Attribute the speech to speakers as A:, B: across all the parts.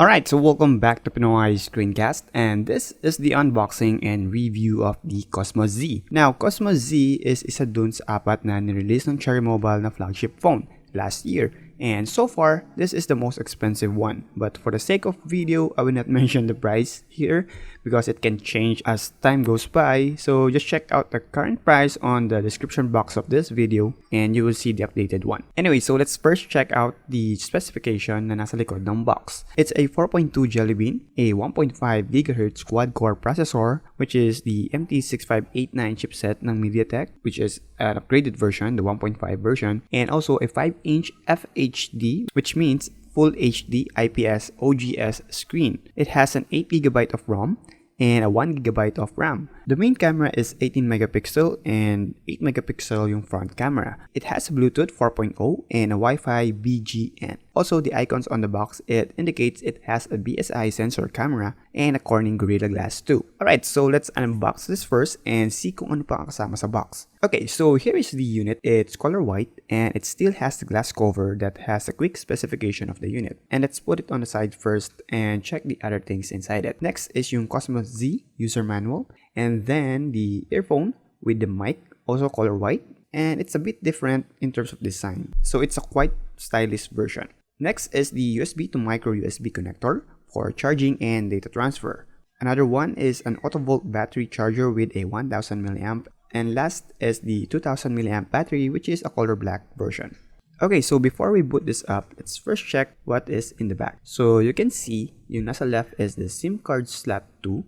A: Alright, so welcome back to Pinoy Screencast, and this is the unboxing and review of the Cosmos Z. Now, Cosmos Z is isa dun sa apat na nirelease ng Cherry Mobile na flagship phone last year. And so far, this is the most expensive one. But for the sake of video, I will not mention the price here because it can change as time goes by. So just check out the current price on the description box of this video and you will see the updated one. Anyway, so let's first check out the specification na nasa likod ng box. It's a 4.2 Jelly Bean, a 1.5 GHz quad-core processor, which is the MT6589 chipset ng MediaTek, which is an upgraded version, the 1.5 version, and also a 5-inch FHD, which means Full HD IPS OGS screen. It has an 8GB of ROM and a 1GB of RAM. The main camera is 18 megapixel and 8 megapixel yung front camera. It has Bluetooth 4.0 and a Wi-Fi BGN. Also, the icons on the box, it indicates it has a BSI sensor camera and a Corning Gorilla Glass 2. Alright, so let's unbox this first and see kung ano pa ang kasama sa box. Okay, so here is the unit. It's color white and it still has the glass cover that has a quick specification of the unit. And let's put it on the side first and check the other things inside it. Next is yung Cosmos Z user manual, and then the earphone with the mic, also color white, and it's a bit different in terms of design. So it's a quite stylish version. Next is the USB to micro USB connector for charging and data transfer. Another one is an auto-volt battery charger with a 1000 mAh, and last is the 2000 mAh battery, which is a color black version. Okay, so before we boot this up, let's first check what is in the back. So you can see yung nasa left is the SIM card slot 2,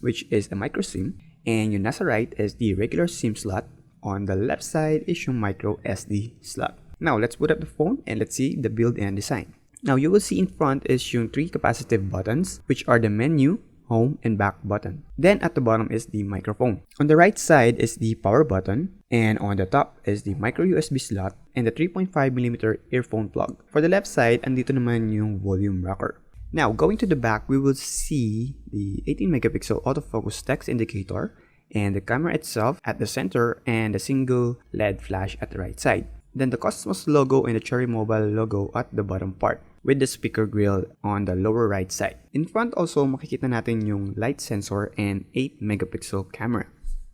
A: which is a micro SIM, and yung nasa right is the regular SIM slot. On the left side is yung micro SD slot. Now let's boot up the phone and let's see the build and design. Now you will see in front is yung 3 capacitive buttons, which are the menu, home, and back button. Then at the bottom is the microphone. On the right side is the power button, and on the top is the micro USB slot and the 3.5mm earphone plug. For the left side, andito naman yung volume rocker. Now going to the back, we will see the 18 megapixel autofocus text indicator and the camera itself at the center and a single LED flash at the right side. Then the Cosmos logo and the Cherry Mobile logo at the bottom part, with the speaker grill on the lower right side. In front also, makikita natin yung light sensor and 8 megapixel camera.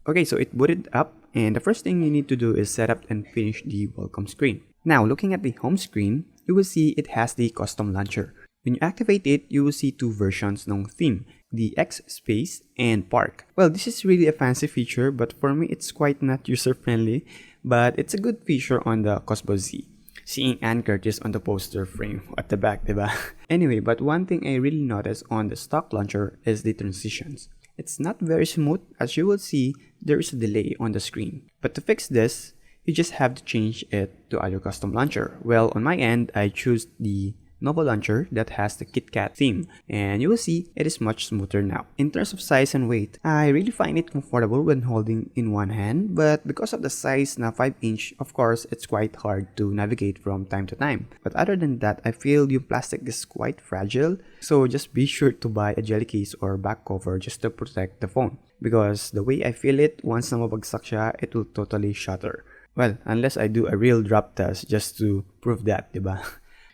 A: Okay, so it booted up, and the first thing you need to do is set up and finish the welcome screen. Now, looking at the home screen, you will see it has the custom launcher. When you activate it, you will see two versions ng theme, the X Space and Park. Well, this is really a fancy feature, but for me, it's quite not user-friendly, but it's a good feature on the Cosmos Z. Seeing Ann Curtis on the poster frame at the back, diba? Anyway, but one thing I really noticed on the stock launcher is the transitions. It's not very smooth. As you will see, there is a delay on the screen. But to fix this, you just have to change it to other custom launcher. Well, on my end, I choose the Nova launcher that has the KitKat theme, and you will see it is much smoother now. In terms of size and weight, I really find it comfortable when holding in one hand, but because of the size na 5-inch, of course, it's quite hard to navigate from time to time. But other than that, I feel yung plastic is quite fragile, so just be sure to buy a jelly case or back cover just to protect the phone. Because the way I feel it, once na mabagsak siya, it will totally shatter. Well, unless I do a real drop test just to prove that, diba?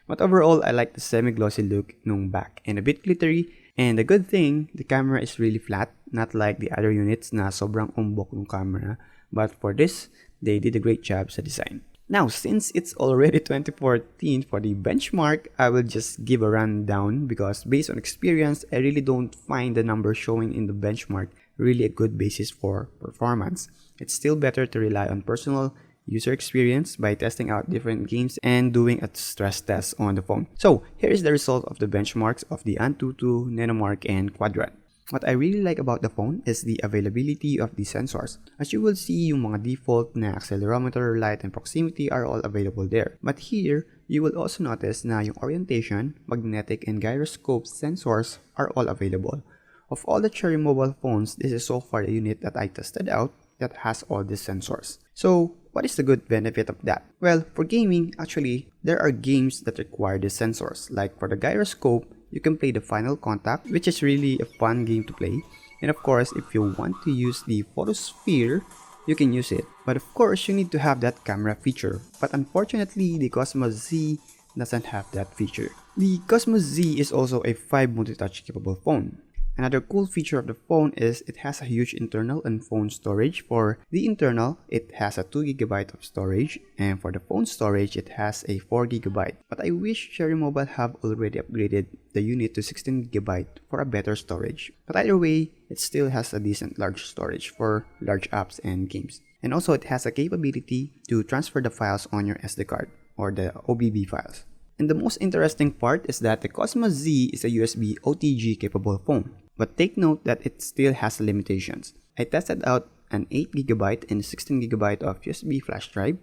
A: But overall, I like the semi-glossy look nung back and a bit glittery. And the good thing, the camera is really flat, not like the other units na sobrang umbok ng camera. But for this, they did a great job sa design. Now, since it's already 2014 for the benchmark, I will just give a rundown because based on experience, I really don't find the numbers showing in the benchmark really a good basis for performance. It's still better to rely on personal user experience by testing out different games and doing a stress test on the phone. So here is the result of the benchmarks of the Antutu, Nanomark, and Quadrant. What I really like about the phone is the availability of the sensors. As you will see, yung mga default na accelerometer, light, and proximity are all available there. But here, you will also notice na yung orientation, magnetic, and gyroscope sensors are all available. Of all the Cherry Mobile phones, this is so far the unit that I tested out that has all these sensors. So what is the good benefit of that? Well, for gaming, actually, there are games that require the sensors. Like for the gyroscope, you can play the Final Contact, which is really a fun game to play. And of course, if you want to use the photosphere, you can use it. But of course, you need to have that camera feature. But unfortunately, the Cosmos Z doesn't have that feature. The Cosmos Z is also a 5 multi-touch capable phone. Another cool feature of the phone is it has a huge internal and phone storage. For the internal, it has a 2GB of storage, and for the phone storage, it has a 4GB. But I wish Cherry Mobile have already upgraded the unit to 16GB for a better storage. But either way, it still has a decent large storage for large apps and games. And also it has a capability to transfer the files on your SD card or the OBB files. And the most interesting part is that the Cosmos Z is a USB OTG capable phone. But take note that it still has limitations. I tested out an 8GB and 16GB of USB flash drive,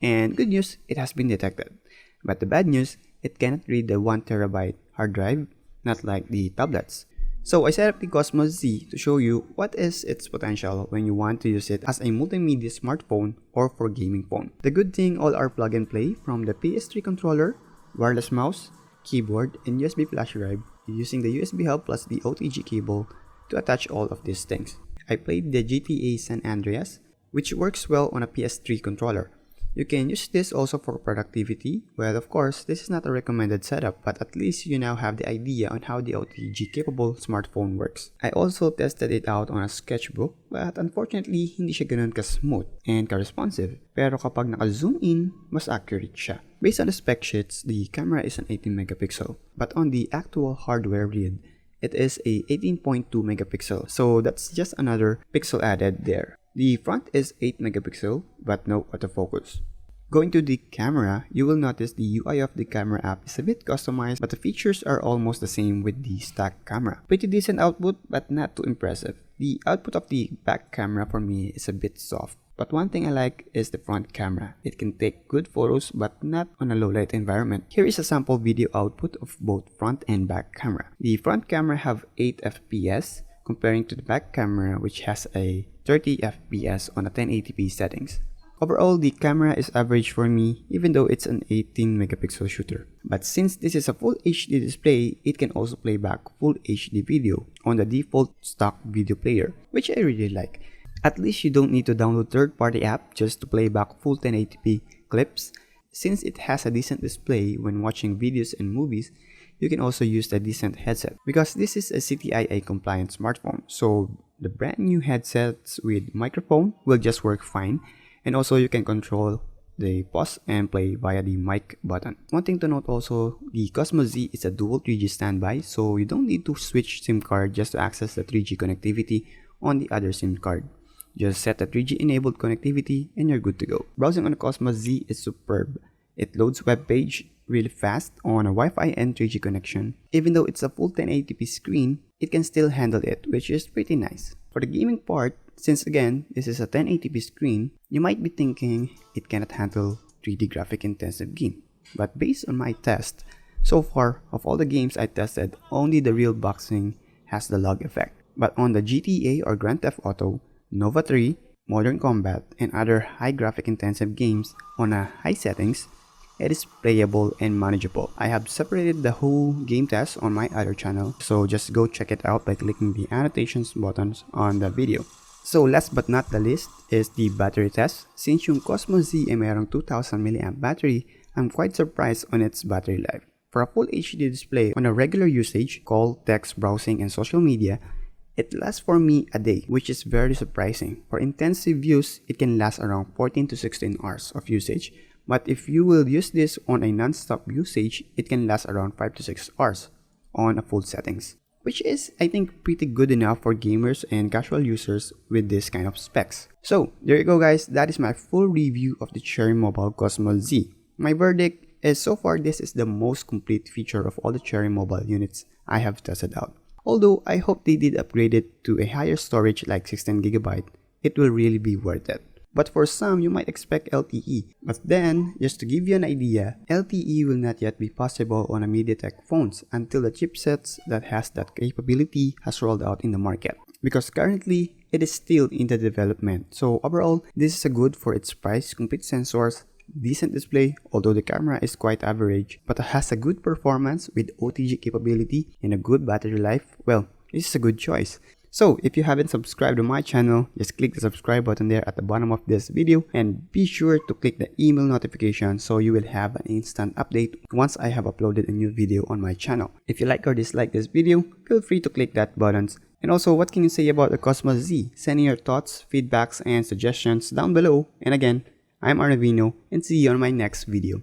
A: and good news, it has been detected. But the bad news, it cannot read the 1TB hard drive, not like the tablets. So I set up the Cosmos Z to show you what is its potential when you want to use it as a multimedia smartphone or for gaming phone. The good thing, all are plug and play from the PS3 controller, wireless mouse, keyboard, and USB flash drive, using the USB hub plus the OTG cable to attach all of these things. I played the GTA San Andreas, which works well on a PS3 controller. You can use this also for productivity. Well, of course, this is not a recommended setup, but at least you now have the idea on how the OTG capable smartphone works. I also tested it out on a sketchbook, but unfortunately, hindi siya ganun ka-smooth and ka-responsive. Pero kapag naka-zoom in, mas accurate siya. Based on the spec sheets, the camera is an 18 megapixel, but on the actual hardware read, it is a 18.2 megapixel, so that's just another pixel added there. The front is 8 megapixel, but no autofocus. Going to the camera, you will notice the UI of the camera app is a bit customized, but the features are almost the same with the stock camera. Pretty decent output, but not too impressive. The output of the back camera for me is a bit soft. But one thing I like is the front camera. It can take good photos but not on a low light environment. Here is a sample video output of both front and back camera. The front camera have 8 FPS comparing to the back camera which has a 30 FPS on a 1080p settings. Overall, the camera is average for me even though it's an 18 megapixel shooter. But since this is a full HD display, it can also play back full HD video on the default stock video player, which I really like. At least you don't need to download third-party app just to play back full 1080p clips. Since it has a decent display when watching videos and movies, you can also use a decent headset because this is a CTIA compliant smartphone. So the brand new headsets with microphone will just work fine, and also you can control the pause and play via the mic button. One thing to note also, the Cosmos Z is a dual 3G standby, so you don't need to switch SIM card just to access the 3G connectivity on the other SIM card. Just set the 3G enabled connectivity and you're good to go. Browsing on the Cosmos Z is superb. It loads web page really fast on a Wi-Fi and 3G connection. Even though it's a full 1080p screen, it can still handle it, which is pretty nice. For the gaming part, since again, this is a 1080p screen, you might be thinking it cannot handle 3D graphic intensive game. But based on my test, so far, of all the games I tested, only the real boxing has the lag effect. But on the GTA or Grand Theft Auto, Nova 3, Modern Combat, and other high graphic intensive games on a high settings, it is playable and manageable. I have separated the whole game test on my other channel, so just go check it out by clicking the annotations buttons on the video. So last but not the least is the battery test. Since yung Cosmos Z ay mayroong 2000 mAh battery, I'm quite surprised on its battery life. For a full HD display on a regular usage, call, text, browsing, and social media, it lasts for me a day, which is very surprising. For intensive use, it can last around 14 to 16 hours of usage. But if you will use this on a non-stop usage, it can last around 5 to 6 hours on a full settings. Which is, I think, pretty good enough for gamers and casual users with this kind of specs. So, there you go guys, that is my full review of the Cherry Mobile Cosmos Z. My verdict is so far this is the most complete feature of all the Cherry Mobile units I have tested out. Although I hope they did upgrade it to a higher storage like 16GB, it will really be worth it. But for some, you might expect LTE. But then, just to give you an idea, LTE will not yet be possible on a MediaTek phones until the chipsets that has that capability has rolled out in the market. Because currently, it is still in the development. So overall, this is a good for its price, complete sensors, decent display, although the camera is quite average, but it has a good performance with OTG capability and a good battery life. Well, this is a good choice. So if you haven't subscribed to my channel, just click the subscribe button there at the bottom of this video and be sure to click the email notification so you will have an instant update once I have uploaded a new video on my channel. If you like or dislike this video, feel free to click that buttons. And also, what can you say about the Cosmos Z? Send in your thoughts, feedbacks, and suggestions down below. And again, I'm Arnavino and see you on my next video.